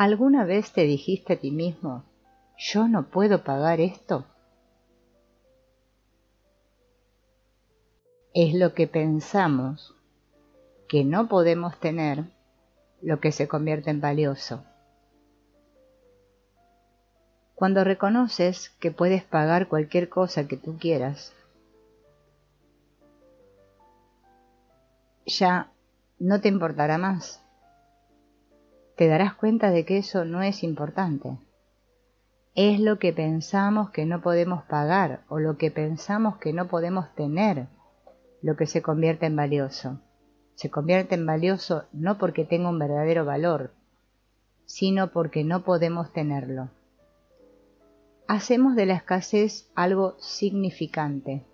¿Alguna vez te dijiste a ti mismo, yo no puedo pagar esto? Es lo que pensamos que no podemos tener lo que se convierte en valioso. Cuando reconoces que puedes pagar cualquier cosa que tú quieras, ya no te importará más. Te darás cuenta de que eso no es importante. Es lo que pensamos que no podemos pagar o lo que pensamos que no podemos tener lo que se convierte en valioso. Se convierte en valioso no porque tenga un verdadero valor, sino porque no podemos tenerlo. Hacemos de la escasez algo significante.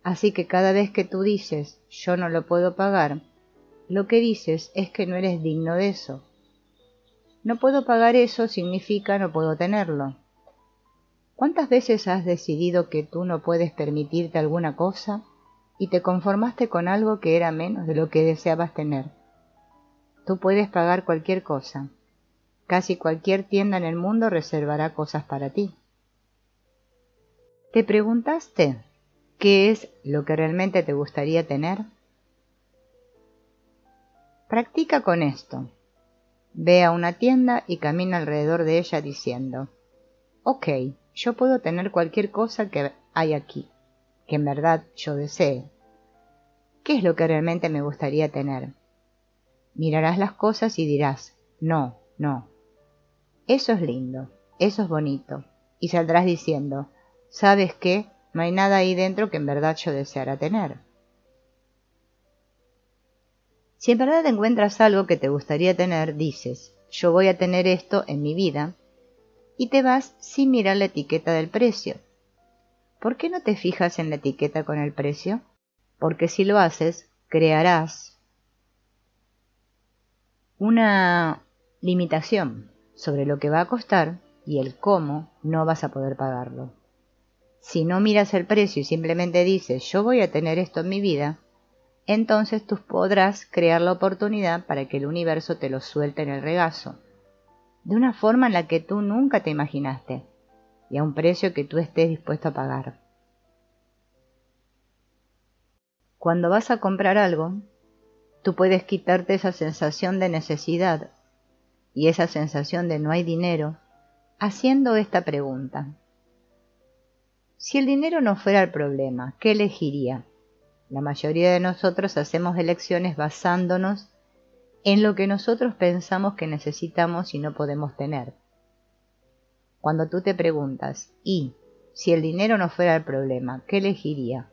Así que cada vez que tú dices, yo no lo puedo pagar, lo que dices es que no eres digno de eso. No puedo pagar eso significa no puedo tenerlo. ¿Cuántas veces has decidido que tú no puedes permitirte alguna cosa y te conformaste con algo que era menos de lo que deseabas tener? Tú puedes pagar cualquier cosa. Casi cualquier tienda en el mundo reservará cosas para ti. ¿Te preguntaste qué es lo que realmente te gustaría tener? Practica con esto. Ve a una tienda y camina alrededor de ella diciendo, ok, yo puedo tener cualquier cosa que hay aquí, que en verdad yo desee. ¿Qué es lo que realmente me gustaría tener? Mirarás las cosas y dirás, no, no. Eso es lindo, eso es bonito. Y saldrás diciendo, ¿sabes qué? No hay nada ahí dentro que en verdad yo deseara tener. Si en verdad encuentras algo que te gustaría tener, dices, yo voy a tener esto en mi vida, y te vas sin mirar la etiqueta del precio. ¿Por qué no te fijas en la etiqueta con el precio? Porque si lo haces, crearás una limitación sobre lo que va a costar y el cómo no vas a poder pagarlo. Si no miras el precio y simplemente dices, yo voy a tener esto en mi vida, entonces tú podrás crear la oportunidad para que el universo te lo suelte en el regazo, de una forma en la que tú nunca te imaginaste, y a un precio que tú estés dispuesto a pagar. Cuando vas a comprar algo, tú puedes quitarte esa sensación de necesidad y esa sensación de no hay dinero, haciendo esta pregunta. Si el dinero no fuera el problema, ¿qué elegiría? La mayoría de nosotros hacemos elecciones basándonos en lo que nosotros pensamos que necesitamos y no podemos tener. Cuando tú te preguntas, ¿y si el dinero no fuera el problema, qué elegiría?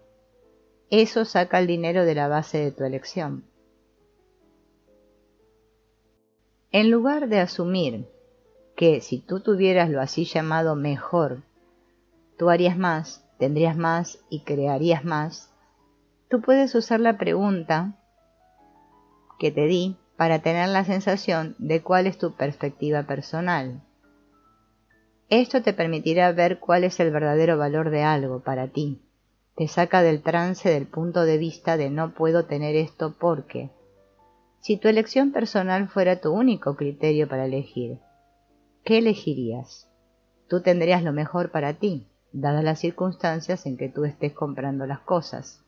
Eso saca el dinero de la base de tu elección. En lugar de asumir que si tú tuvieras lo así llamado mejor, tú harías más, tendrías más y crearías más, tú puedes usar la pregunta que te di para tener la sensación de cuál es tu perspectiva personal. Esto te permitirá ver cuál es el verdadero valor de algo para ti. Te saca del trance del punto de vista de no puedo tener esto porque. Si tu elección personal fuera tu único criterio para elegir, ¿qué elegirías? Tú tendrías lo mejor para ti, dadas las circunstancias en que tú estés comprando las cosas.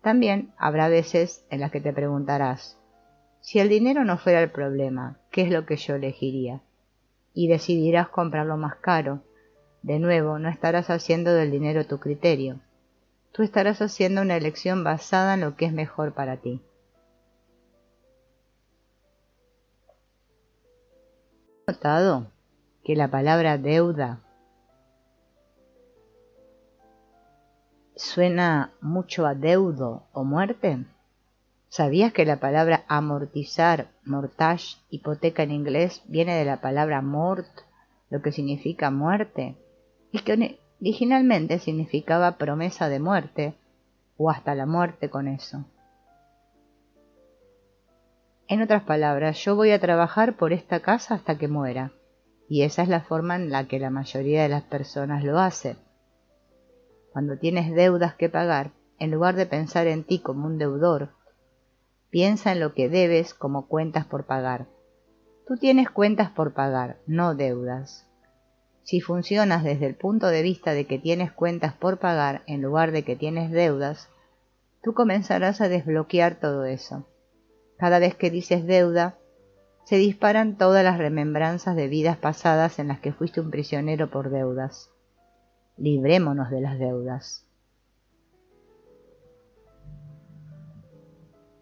También habrá veces en las que te preguntarás, si el dinero no fuera el problema, ¿qué es lo que yo elegiría? Y decidirás comprarlo más caro. De nuevo, no estarás haciendo del dinero tu criterio. Tú estarás haciendo una elección basada en lo que es mejor para ti. ¿Has notado que la palabra deuda suena mucho a deudo o muerte? ¿Sabías que la palabra amortizar, mortgage, hipoteca en inglés, viene de la palabra mort, lo que significa muerte? Y que originalmente significaba promesa de muerte, o hasta la muerte con eso. En otras palabras, yo voy a trabajar por esta casa hasta que muera, y esa es la forma en la que la mayoría de las personas lo hacen. Cuando tienes deudas que pagar, en lugar de pensar en ti como un deudor, piensa en lo que debes como cuentas por pagar. Tú tienes cuentas por pagar, no deudas. Si funcionas desde el punto de vista de que tienes cuentas por pagar en lugar de que tienes deudas, tú comenzarás a desbloquear todo eso. Cada vez que dices deuda, se disparan todas las remembranzas de vidas pasadas en las que fuiste un prisionero por deudas. Librémonos de las deudas.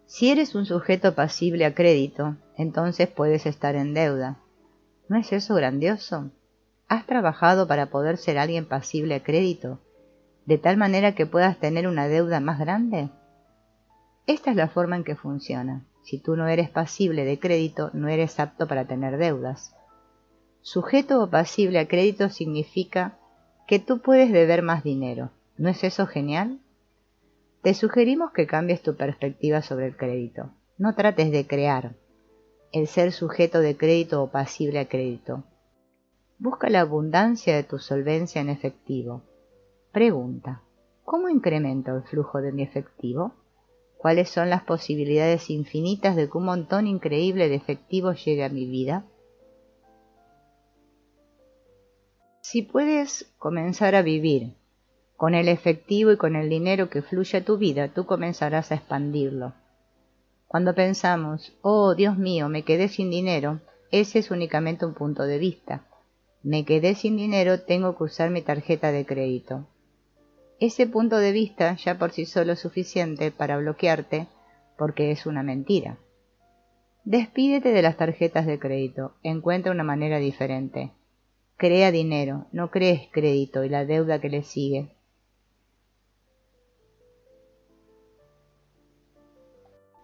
Si eres un sujeto pasible a crédito, entonces puedes estar en deuda. ¿No es eso grandioso? ¿Has trabajado para poder ser alguien pasible a crédito, de tal manera que puedas tener una deuda más grande? Esta es la forma en que funciona. Si tú no eres pasible de crédito, no eres apto para tener deudas. Sujeto o pasible a crédito significa que tú puedes deber más dinero. ¿No es eso genial? Te sugerimos que cambies tu perspectiva sobre el crédito. No trates de crear el ser sujeto de crédito o pasible a crédito. Busca la abundancia de tu solvencia en efectivo. Pregunta: ¿cómo incremento el flujo de mi efectivo? ¿Cuáles son las posibilidades infinitas de que un montón increíble de efectivo llegue a mi vida? Si puedes comenzar a vivir con el efectivo y con el dinero que fluye a tu vida, tú comenzarás a expandirlo. Cuando pensamos, oh Dios mío, me quedé sin dinero, ese es únicamente un punto de vista. Me quedé sin dinero, tengo que usar mi tarjeta de crédito. Ese punto de vista ya por sí solo es suficiente para bloquearte, porque es una mentira. Despídete de las tarjetas de crédito, encuentra una manera diferente. Crea dinero, no crees crédito y la deuda que le sigue.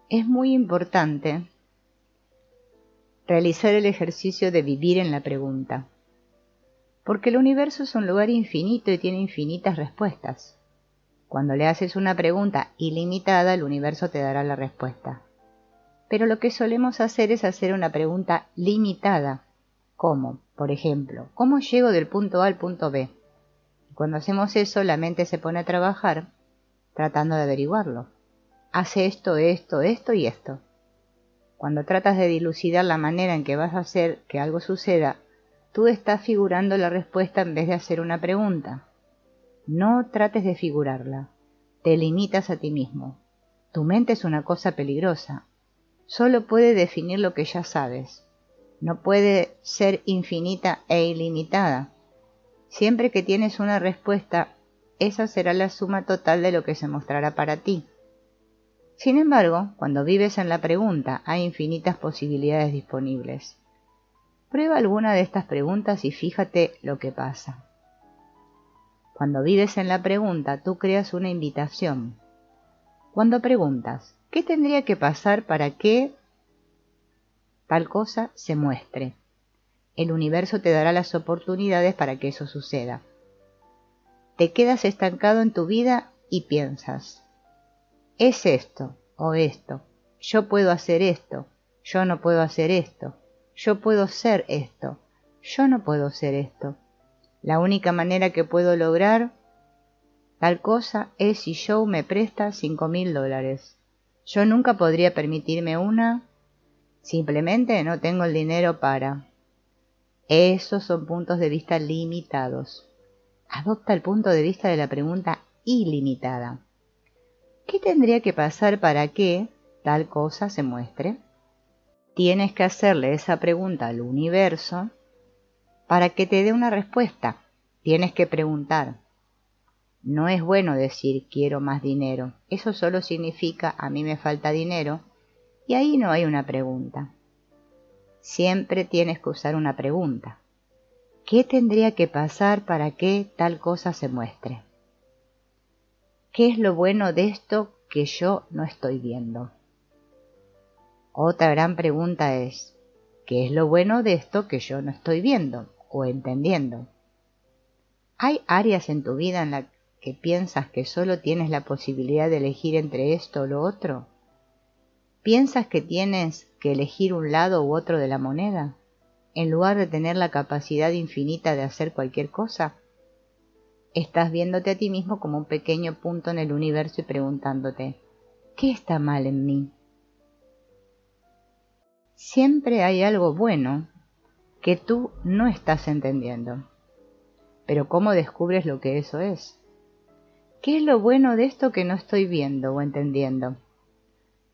Es muy importante realizar el ejercicio de vivir en la pregunta, porque el universo es un lugar infinito y tiene infinitas respuestas. Cuando le haces una pregunta ilimitada, el universo te dará la respuesta. Pero lo que solemos hacer es hacer una pregunta limitada. ¿Cómo? Por ejemplo, ¿cómo llego del punto A al punto B? Cuando hacemos eso, la mente se pone a trabajar tratando de averiguarlo. Hace esto, esto, esto y esto. Cuando tratas de dilucidar la manera en que vas a hacer que algo suceda, tú estás figurando la respuesta en vez de hacer una pregunta. No trates de figurarla. Te limitas a ti mismo. Tu mente es una cosa peligrosa. Solo puede definir lo que ya sabes. No puede ser infinita e ilimitada. Siempre que tienes una respuesta, esa será la suma total de lo que se mostrará para ti. Sin embargo, cuando vives en la pregunta, hay infinitas posibilidades disponibles. Prueba alguna de estas preguntas y fíjate lo que pasa. Cuando vives en la pregunta, tú creas una invitación. Cuando preguntas, ¿qué tendría que pasar para que tal cosa se muestre? El universo te dará las oportunidades para que eso suceda. Te quedas estancado en tu vida y piensas, ¿es esto o esto? Yo puedo hacer esto, yo no puedo hacer esto, yo puedo ser esto, yo no puedo ser esto. La única manera que puedo lograr tal cosa es si Joe me presta $5,000. Yo nunca podría permitirme una, simplemente no tengo el dinero para. Esos son puntos de vista limitados. Adopta el punto de vista de la pregunta ilimitada. ¿Qué tendría que pasar para que tal cosa se muestre? Tienes que hacerle esa pregunta al universo para que te dé una respuesta. Tienes que preguntar. No es bueno decir quiero más dinero. Eso solo significa a mí me falta dinero y ahí no hay una pregunta. Siempre tienes que usar una pregunta. ¿Qué tendría que pasar para que tal cosa se muestre? ¿Qué es lo bueno de esto que yo no estoy viendo? Otra gran pregunta es, ¿qué es lo bueno de esto que yo no estoy viendo o entendiendo? ¿Hay áreas en tu vida en las que piensas que solo tienes la posibilidad de elegir entre esto o lo otro? ¿Piensas que tienes que elegir un lado u otro de la moneda, en lugar de tener la capacidad infinita de hacer cualquier cosa? Estás viéndote a ti mismo como un pequeño punto en el universo y preguntándote, ¿qué está mal en mí? Siempre hay algo bueno que tú no estás entendiendo. Pero ¿cómo descubres lo que eso es? ¿Qué es lo bueno de esto que no estoy viendo o entendiendo?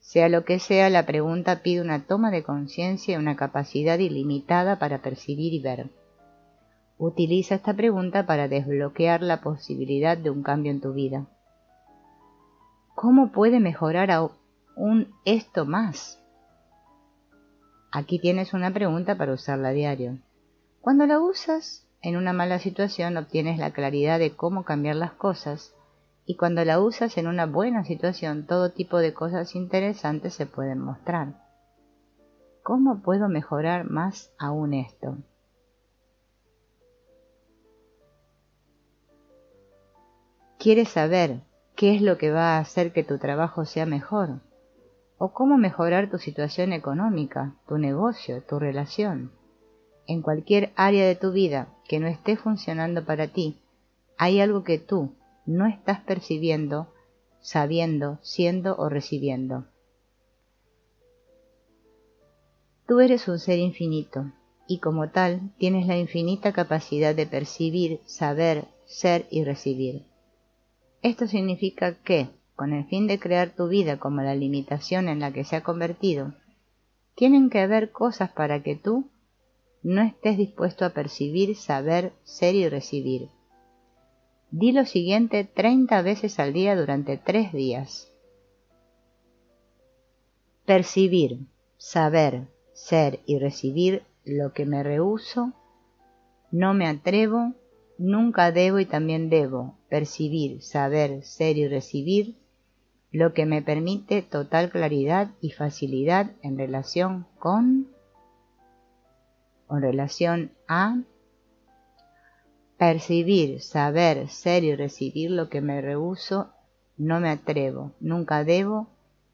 Sea lo que sea, la pregunta pide una toma de conciencia y una capacidad ilimitada para percibir y ver. Utiliza esta pregunta para desbloquear la posibilidad de un cambio en tu vida. ¿Cómo puede mejorar aún esto más? Aquí tienes una pregunta para usarla a diario. Cuando la usas en una mala situación obtienes la claridad de cómo cambiar las cosas, y cuando la usas en una buena situación todo tipo de cosas interesantes se pueden mostrar. ¿Cómo puedo mejorar más aún esto? ¿Quieres saber qué es lo que va a hacer que tu trabajo sea mejor? ¿O cómo mejorar tu situación económica, tu negocio, tu relación? En cualquier área de tu vida que no esté funcionando para ti, hay algo que tú no estás percibiendo, sabiendo, siendo o recibiendo. Tú eres un ser infinito y como tal tienes la infinita capacidad de percibir, saber, ser y recibir. Esto significa que, con el fin de crear tu vida como la limitación en la que se ha convertido, tienen que haber cosas para que tú no estés dispuesto a percibir, saber, ser y recibir. Di lo siguiente 30 veces al día durante 3 días. Percibir, saber, ser y recibir lo que me rehúso, no me atrevo, nunca debo y también debo percibir, saber, ser y recibir lo que me permite total claridad y facilidad en relación con o en relación a percibir, saber, ser y recibir lo que me rehúso, no me atrevo, nunca debo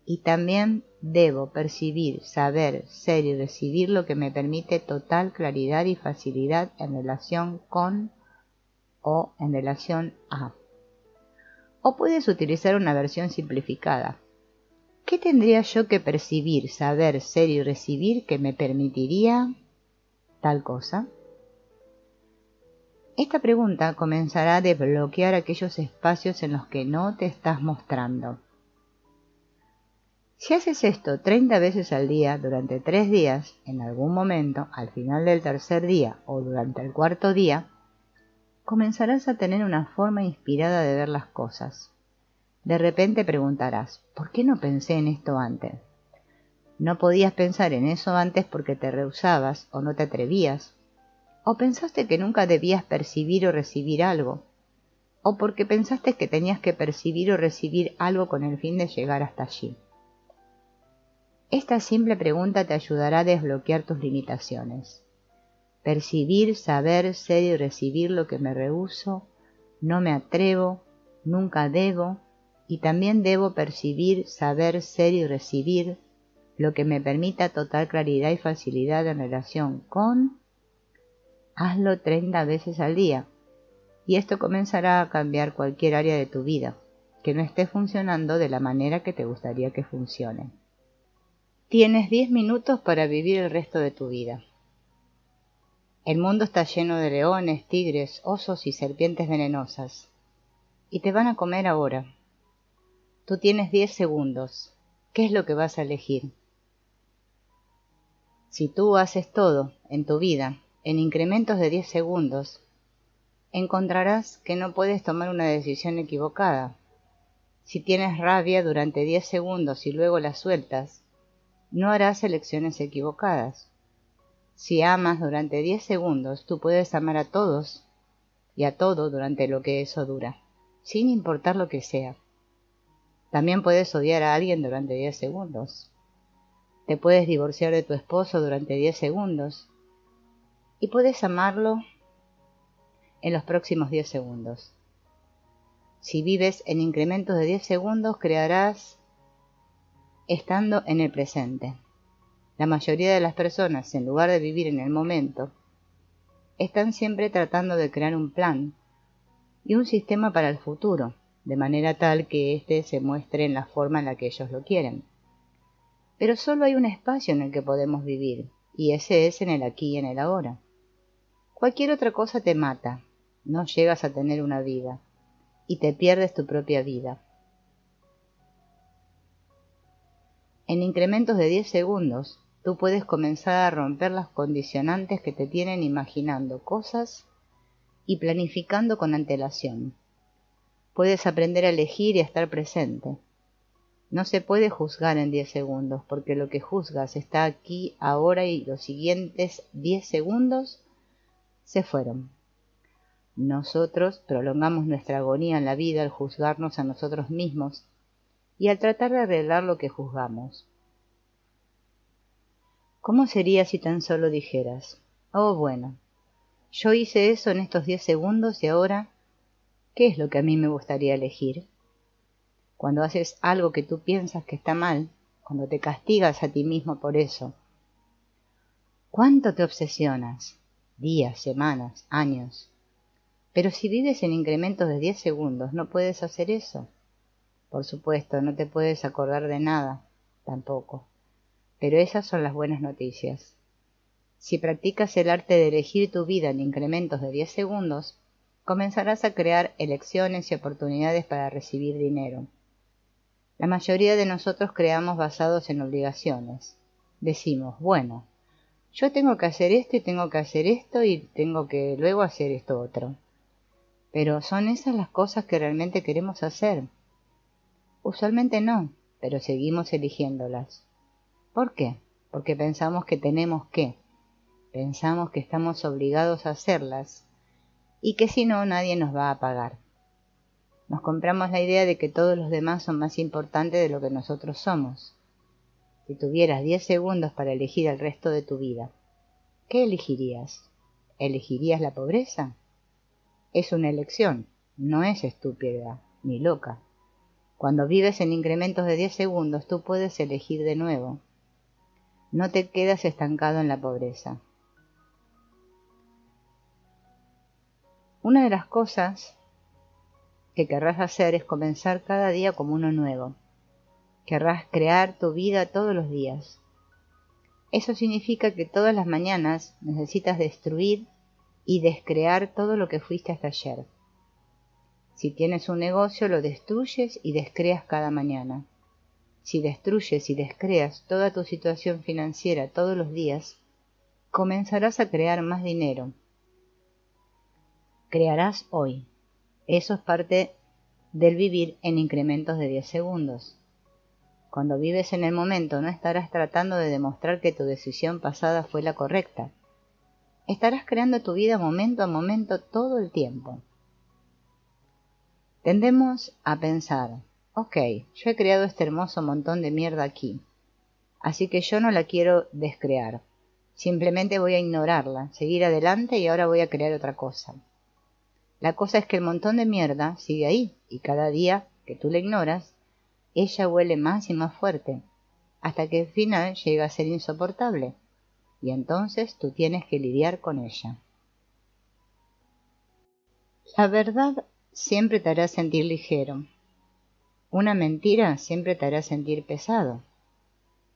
y también debo percibir, saber, ser y recibir lo que me permite total claridad y facilidad en relación con o en relación a. O puedes utilizar una versión simplificada. ¿Qué tendría yo que percibir, saber, ser y recibir que me permitiría tal cosa? Esta pregunta comenzará a desbloquear aquellos espacios en los que no te estás mostrando. Si haces esto 30 veces al día durante 3 días, en algún momento, al final del tercer día o durante el cuarto día, comenzarás a tener una forma inspirada de ver las cosas. De repente preguntarás, ¿por qué no pensé en esto antes? No podías pensar en eso antes porque te rehusabas o no te atrevías, o pensaste que nunca debías percibir o recibir algo, o porque pensaste que tenías que percibir o recibir algo con el fin de llegar hasta allí. Esta simple pregunta te ayudará a desbloquear tus limitaciones. Percibir, saber, ser y recibir lo que me rehúso, no me atrevo, nunca debo, y también debo percibir, saber, ser y recibir lo que me permita total claridad y facilidad en relación con. Hazlo 30 veces al día, y esto comenzará a cambiar cualquier área de tu vida que no esté funcionando de la manera que te gustaría que funcione. Tienes 10 minutos para vivir el resto de tu vida. El mundo está lleno de leones, tigres, osos y serpientes venenosas, y te van a comer ahora. Tú tienes 10 segundos. ¿Qué es lo que vas a elegir? Si tú haces todo en tu vida en incrementos de 10 segundos, encontrarás que no puedes tomar una decisión equivocada. Si tienes rabia durante 10 segundos y luego la sueltas, no harás elecciones equivocadas. Si amas durante 10 segundos, tú puedes amar a todos y a todo durante lo que eso dura, sin importar lo que sea. También puedes odiar a alguien durante 10 segundos. Te puedes divorciar de tu esposo durante 10 segundos y puedes amarlo en los próximos 10 segundos. Si vives en incrementos de 10 segundos, crearás estando en el presente. La mayoría de las personas, en lugar de vivir en el momento, están siempre tratando de crear un plan y un sistema para el futuro, de manera tal que éste se muestre en la forma en la que ellos lo quieren. Pero solo hay un espacio en el que podemos vivir, y ese es en el aquí y en el ahora. Cualquier otra cosa te mata, no llegas a tener una vida, y te pierdes tu propia vida. En incrementos de 10 segundos, tú puedes comenzar a romper las condicionantes que te tienen imaginando cosas y planificando con antelación. Puedes aprender a elegir y a estar presente. No se puede juzgar en 10 segundos, porque lo que juzgas está aquí, ahora, y los siguientes 10 segundos se fueron. Nosotros prolongamos nuestra agonía en la vida al juzgarnos a nosotros mismos y al tratar de arreglar lo que juzgamos. ¿Cómo sería si tan solo dijeras, oh bueno, yo hice eso en estos 10 segundos y ahora, ¿qué es lo que a mí me gustaría elegir? Cuando haces algo que tú piensas que está mal, cuando te castigas a ti mismo por eso, ¿cuánto te obsesionas? Días, semanas, años. Pero si vives en incrementos de 10 segundos, no puedes hacer eso. Por supuesto, no te puedes acordar de nada, tampoco. Pero esas son las buenas noticias. Si practicas el arte de elegir tu vida en incrementos de 10 segundos, comenzarás a crear elecciones y oportunidades para recibir dinero. La mayoría de nosotros creamos basados en obligaciones. Decimos, bueno, yo tengo que hacer esto y tengo que hacer esto y tengo que luego hacer esto otro. Pero ¿son esas las cosas que realmente queremos hacer? Usualmente no, pero seguimos eligiéndolas. ¿Por qué? Porque pensamos que tenemos que. Pensamos que estamos obligados a hacerlas y que si no nadie nos va a pagar. Nos compramos la idea de que todos los demás son más importantes de lo que nosotros somos. Si tuvieras 10 segundos para elegir el resto de tu vida, ¿qué elegirías? ¿Elegirías la pobreza? Es una elección, no es estúpida ni loca. Cuando vives en incrementos de 10 segundos, tú puedes elegir de nuevo. No te quedas estancado en la pobreza. Una de las cosas que querrás hacer es comenzar cada día como uno nuevo. Querrás crear tu vida todos los días. Eso significa que todas las mañanas necesitas destruir y descrear todo lo que fuiste hasta ayer. Si tienes un negocio, lo destruyes y descreas cada mañana. Si destruyes y descreas toda tu situación financiera todos los días, comenzarás a crear más dinero. Crearás hoy. Eso es parte del vivir en incrementos de 10 segundos. Cuando vives en el momento, no estarás tratando de demostrar que tu decisión pasada fue la correcta. Estarás creando tu vida momento a momento todo el tiempo. Tendemos a pensar, ok, yo he creado este hermoso montón de mierda aquí, así que yo no la quiero descrear. Simplemente voy a ignorarla, seguir adelante y ahora voy a crear otra cosa. La cosa es que el montón de mierda sigue ahí y cada día que tú la ignoras, ella huele más y más fuerte, hasta que al final llega a ser insoportable, y entonces tú tienes que lidiar con ella. La verdad siempre te hará sentir ligero. Una mentira siempre te hará sentir pesado.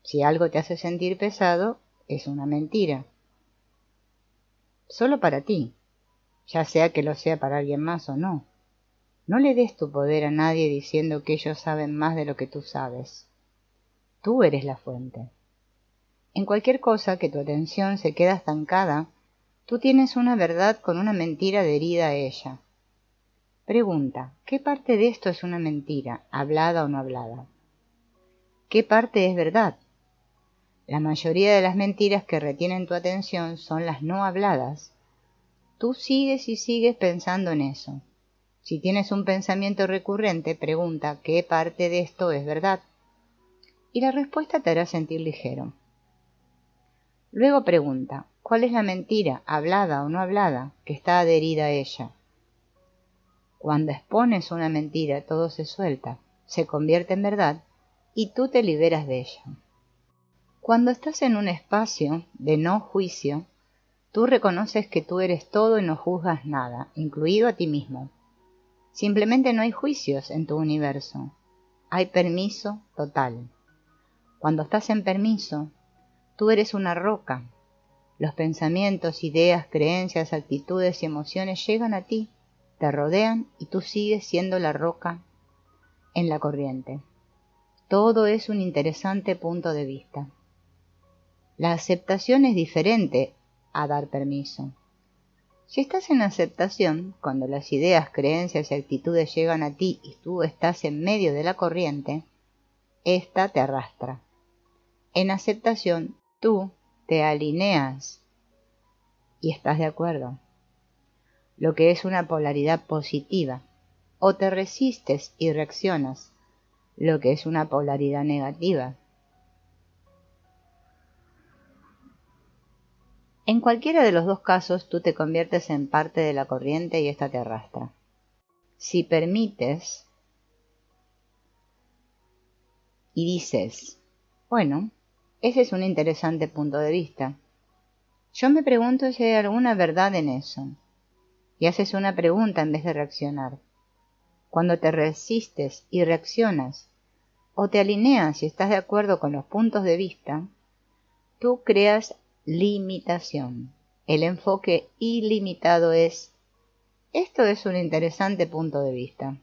Si algo te hace sentir pesado, es una mentira. Solo para ti, ya sea que lo sea para alguien más o no. No le des tu poder a nadie diciendo que ellos saben más de lo que tú sabes. Tú eres la fuente. En cualquier cosa que tu atención se queda estancada, tú tienes una verdad con una mentira adherida a ella. Pregunta, ¿qué parte de esto es una mentira, hablada o no hablada? ¿Qué parte es verdad? La mayoría de las mentiras que retienen tu atención son las no habladas. Tú sigues y sigues pensando en eso. Si tienes un pensamiento recurrente, pregunta ¿qué parte de esto es verdad? Y la respuesta te hará sentir ligero. Luego pregunta ¿cuál es la mentira, hablada o no hablada, que está adherida a ella? Cuando expones una mentira, todo se suelta, se convierte en verdad y tú te liberas de ella. Cuando estás en un espacio de no juicio, tú reconoces que tú eres todo y no juzgas nada, incluido a ti mismo. Simplemente no hay juicios en tu universo. Hay permiso total. Cuando estás en permiso, tú eres una roca. Los pensamientos, ideas, creencias, actitudes y emociones llegan a ti, te rodean y tú sigues siendo la roca en la corriente. Todo es un interesante punto de vista. La aceptación es diferente a dar permiso. Si estás en aceptación, cuando las ideas, creencias y actitudes llegan a ti y tú estás en medio de la corriente, ésta te arrastra. En aceptación, tú te alineas y estás de acuerdo, lo que es una polaridad positiva, o te resistes y reaccionas, lo que es una polaridad negativa. En cualquiera de los dos casos, tú te conviertes en parte de la corriente y ésta te arrastra. Si permites y dices, bueno, ese es un interesante punto de vista. Yo me pregunto si hay alguna verdad en eso. Y haces una pregunta en vez de reaccionar. Cuando te resistes y reaccionas, o te alineas y estás de acuerdo con los puntos de vista, tú creas limitación. El enfoque ilimitado es, esto es un interesante punto de vista.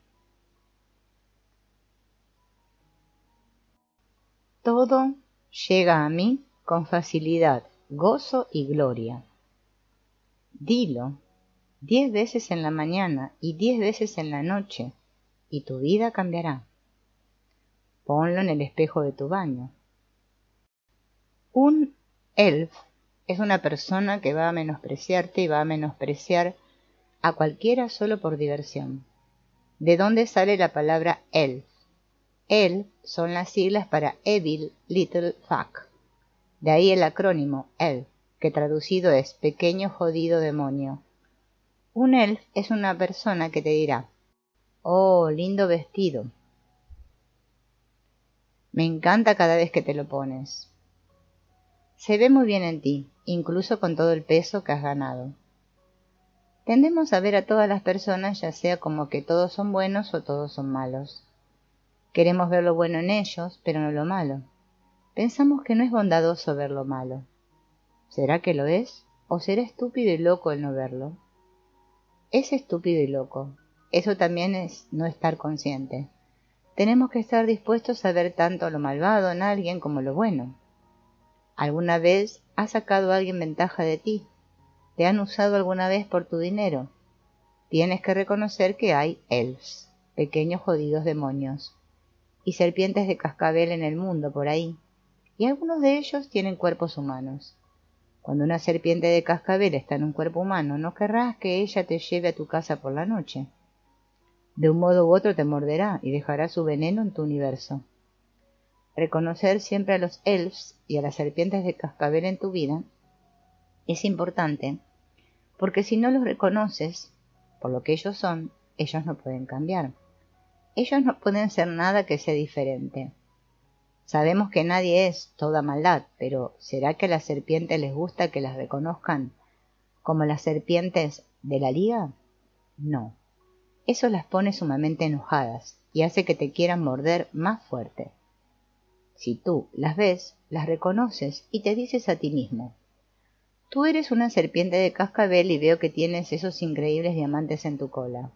Todo llega a mí con facilidad, gozo y gloria. Dilo 10 veces en la mañana y 10 veces en la noche, y tu vida cambiará. Ponlo en el espejo de tu baño. Un elf es una persona que va a menospreciarte y va a menospreciar a cualquiera solo por diversión. ¿De dónde sale la palabra elf? Elf son las siglas para Evil Little Fuck. De ahí el acrónimo ELF, que traducido es pequeño jodido demonio. Un elf es una persona que te dirá, oh, lindo vestido. Me encanta cada vez que te lo pones. Se ve muy bien en ti, incluso con todo el peso que has ganado. Tendemos a ver a todas las personas ya sea como que todos son buenos o todos son malos. Queremos ver lo bueno en ellos, pero no lo malo. Pensamos que no es bondadoso ver lo malo. ¿Será que lo es? ¿O será estúpido y loco el no verlo? Es estúpido y loco. Eso también es no estar consciente. Tenemos que estar dispuestos a ver tanto lo malvado en alguien como lo bueno. ¿Alguna vez ha sacado alguien ventaja de ti? ¿Te han usado alguna vez por tu dinero? Tienes que reconocer que hay elves, pequeños jodidos demonios, y serpientes de cascabel en el mundo por ahí, y algunos de ellos tienen cuerpos humanos. Cuando una serpiente de cascabel está en un cuerpo humano, no querrás que ella te lleve a tu casa por la noche. De un modo u otro te morderá y dejará su veneno en tu universo. Reconocer siempre a los elves y a las serpientes de cascabel en tu vida es importante, porque si no los reconoces, por lo que ellos son, ellos no pueden cambiar. Ellos no pueden ser nada que sea diferente. Sabemos que nadie es toda maldad, pero ¿será que a las serpientes les gusta que las reconozcan como las serpientes de la liga? No. Eso las pone sumamente enojadas y hace que te quieran morder más fuerte. Si tú las ves, las reconoces y te dices a ti mismo, tú eres una serpiente de cascabel y veo que tienes esos increíbles diamantes en tu cola.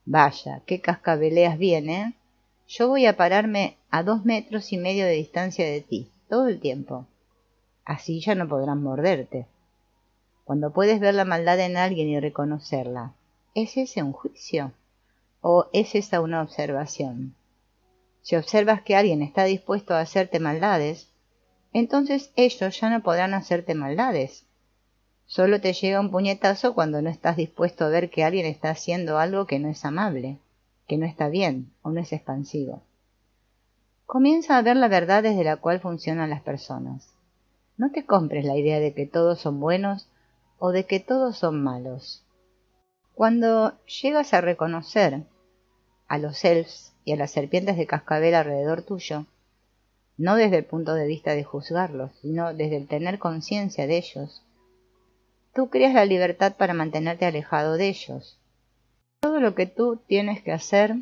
Vaya, qué cascabeleas bien, ¿eh? Yo voy a pararme a 2,5 metros de distancia de ti, todo el tiempo. Así ya no podrán morderte. Cuando puedes ver la maldad en alguien y reconocerla, ¿es ese un juicio? ¿O es esa una observación? Si observas que alguien está dispuesto a hacerte maldades, entonces ellos ya no podrán hacerte maldades. Solo te llega un puñetazo cuando no estás dispuesto a ver que alguien está haciendo algo que no es amable, que no está bien o no es expansivo. Comienza a ver la verdad desde la cual funcionan las personas. No te compres la idea de que todos son buenos o de que todos son malos. Cuando llegas a reconocer a los elfs y a las serpientes de cascabel alrededor tuyo, no desde el punto de vista de juzgarlos, sino desde el tener conciencia de ellos, tú creas la libertad para mantenerte alejado de ellos. Todo lo que tú tienes que hacer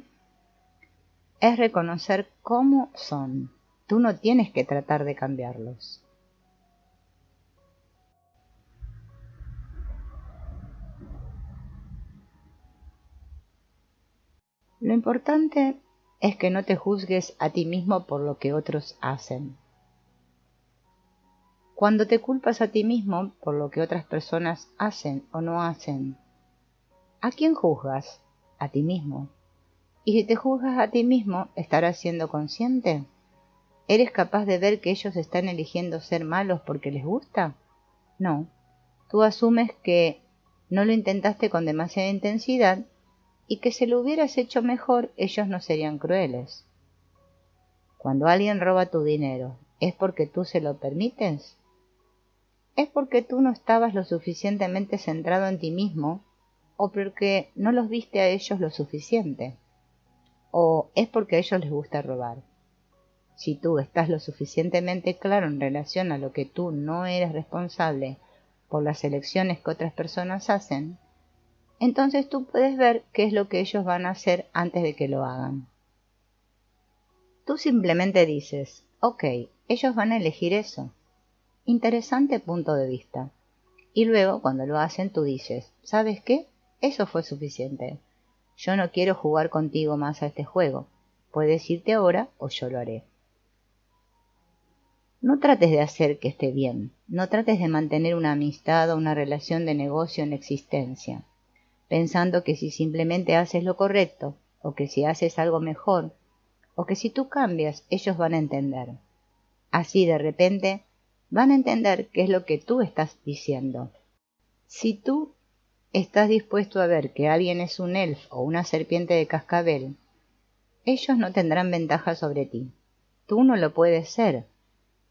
es reconocer cómo son. tú no tienes que tratar de cambiarlos. Lo importante es que no te juzgues a ti mismo por lo que otros hacen. Cuando te culpas a ti mismo por lo que otras personas hacen o no hacen, ¿a quién juzgas? A ti mismo. Y si te juzgas a ti mismo, ¿estarás siendo consciente? ¿Eres capaz de ver que ellos están eligiendo ser malos porque les gusta? No. Tú asumes que no lo intentaste con demasiada intensidad y que si lo hubieras hecho mejor, ellos no serían crueles. Cuando alguien roba tu dinero, ¿es porque tú se lo permites? ¿Es porque tú no estabas lo suficientemente centrado en ti mismo o porque no los viste a ellos lo suficiente? ¿O es porque a ellos les gusta robar? Si tú estás lo suficientemente claro en relación a lo que tú no eres responsable por las elecciones que otras personas hacen, entonces tú puedes ver qué es lo que ellos van a hacer antes de que lo hagan. Tú simplemente dices, ok, ellos van a elegir eso. Interesante punto de vista. Y luego, cuando lo hacen, tú dices, ¿sabes qué? Eso fue suficiente. Yo no quiero jugar contigo más a este juego. Puedes irte ahora o yo lo haré. No trates de hacer que esté bien. No trates de mantener una amistad o una relación de negocio en existencia, pensando que si simplemente haces lo correcto, o que si haces algo mejor, o que si tú cambias, ellos van a entender. Así de repente, van a entender qué es lo que tú estás diciendo. Si tú estás dispuesto a ver que alguien es un elf o una serpiente de cascabel, ellos no tendrán ventaja sobre ti. Tú no lo puedes ser,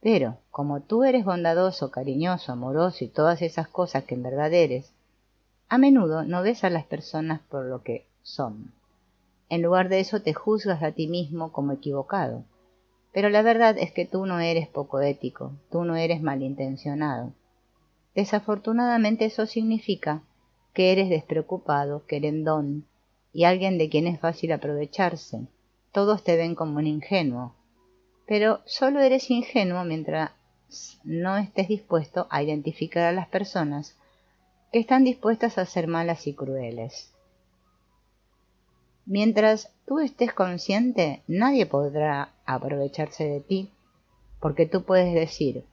pero como tú eres bondadoso, cariñoso, amoroso y todas esas cosas que en verdad eres, a menudo no ves a las personas por lo que son. En lugar de eso te juzgas a ti mismo como equivocado. Pero la verdad es que tú no eres poco ético, tú no eres malintencionado. Desafortunadamente eso significa que eres despreocupado, querendón y alguien de quien es fácil aprovecharse. Todos te ven como un ingenuo, pero solo eres ingenuo mientras no estés dispuesto a identificar a las personas que están dispuestas a ser malas y crueles. Mientras tú estés consciente, nadie podrá aprovecharse de ti, porque tú puedes decir,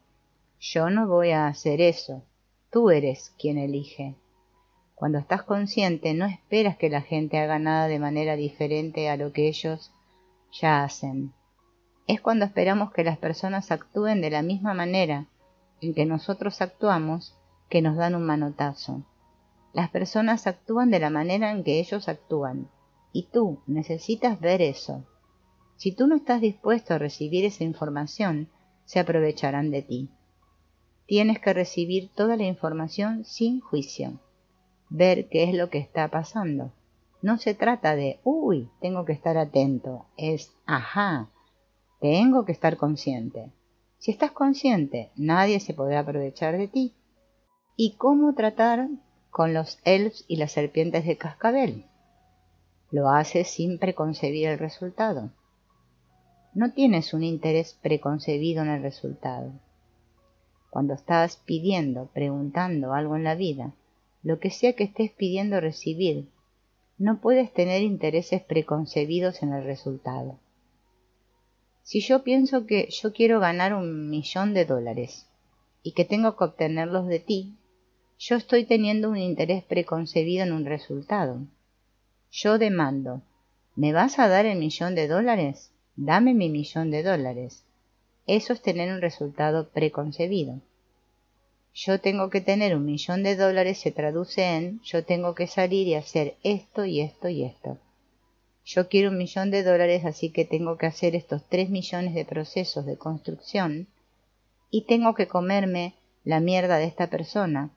yo no voy a hacer eso, tú eres quien elige. Cuando estás consciente, no esperas que la gente haga nada de manera diferente a lo que ellos ya hacen. Es cuando esperamos que las personas actúen de la misma manera en que nosotros actuamos que nos dan un manotazo. Las personas actúan de la manera en que ellos actúan, y tú necesitas ver eso. Si tú no estás dispuesto a recibir esa información, se aprovecharán de ti. Tienes que recibir toda la información sin juicio, ver qué es lo que está pasando. No se trata de, uy, tengo que estar atento, es, ajá, tengo que estar consciente. Si estás consciente, nadie se podrá aprovechar de ti. ¿Y cómo tratar con los elfos y las serpientes de cascabel? Lo haces sin preconcebir el resultado. No tienes un interés preconcebido en el resultado. Cuando estás pidiendo, preguntando algo en la vida, lo que sea que estés pidiendo recibir, no puedes tener intereses preconcebidos en el resultado. Si yo pienso que yo quiero ganar $1.000.000 y que tengo que obtenerlos de ti, yo estoy teniendo un interés preconcebido en un resultado. Yo demando, ¿me vas a dar el $1.000.000? Dame mi $1.000.000. Eso es tener un resultado preconcebido. Yo tengo que tener $1.000.000 se traduce en yo tengo que salir y hacer esto y esto y esto. Yo quiero $1.000.000, así que tengo que hacer estos 3 millones de procesos de construcción y tengo que comerme la mierda de esta persona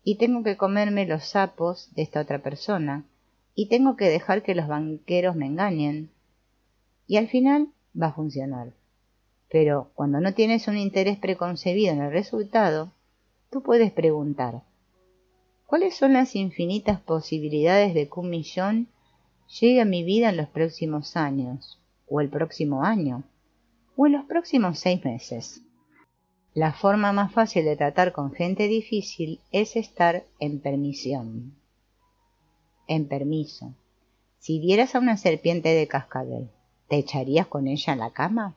y tengo que comerme los sapos de esta otra persona y tengo que dejar que los banqueros me engañen y al final va a funcionar. Pero cuando no tienes un interés preconcebido en el resultado, tú puedes preguntar, ¿cuáles son las infinitas posibilidades de que 1.000.000 llegue a mi vida en los próximos años o el próximo año? o en los próximos 6 meses. La forma más fácil de tratar con gente difícil es estar en permisión. En permiso. Si vieras a una serpiente de cascabel, ¿te echarías con ella en la cama?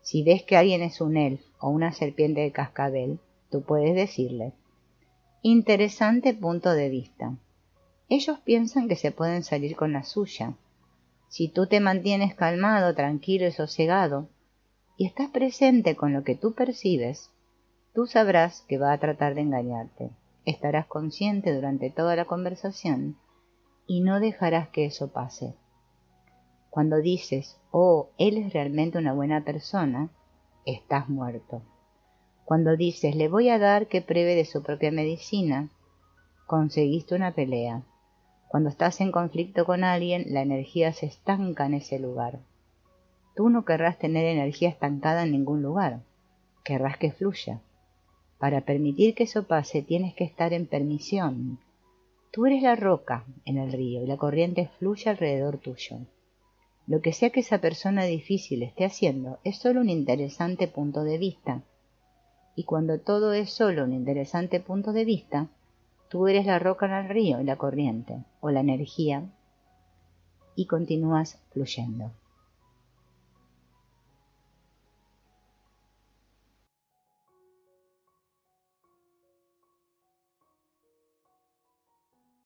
Si ves que alguien es un elfo o una serpiente de cascabel, tú puedes decirle: interesante punto de vista. Ellos piensan que se pueden salir con la suya. Si tú te mantienes calmado, tranquilo y sosegado, y estás presente con lo que tú percibes, tú sabrás que va a tratar de engañarte. Estarás consciente durante toda la conversación y no dejarás que eso pase. Cuando dices, oh, él es realmente una buena persona, estás muerto. Cuando dices, le voy a dar que pruebe de su propia medicina, conseguiste una pelea. Cuando estás en conflicto con alguien, la energía se estanca en ese lugar. Tú no querrás tener energía estancada en ningún lugar. Querrás que fluya. Para permitir que eso pase, tienes que estar en permisión. Tú eres la roca en el río y la corriente fluye alrededor tuyo. Lo que sea que esa persona difícil esté haciendo es solo un interesante punto de vista. Y cuando todo es solo un interesante punto de vista, tú eres la roca en el río y la corriente, o la energía, y continúas fluyendo.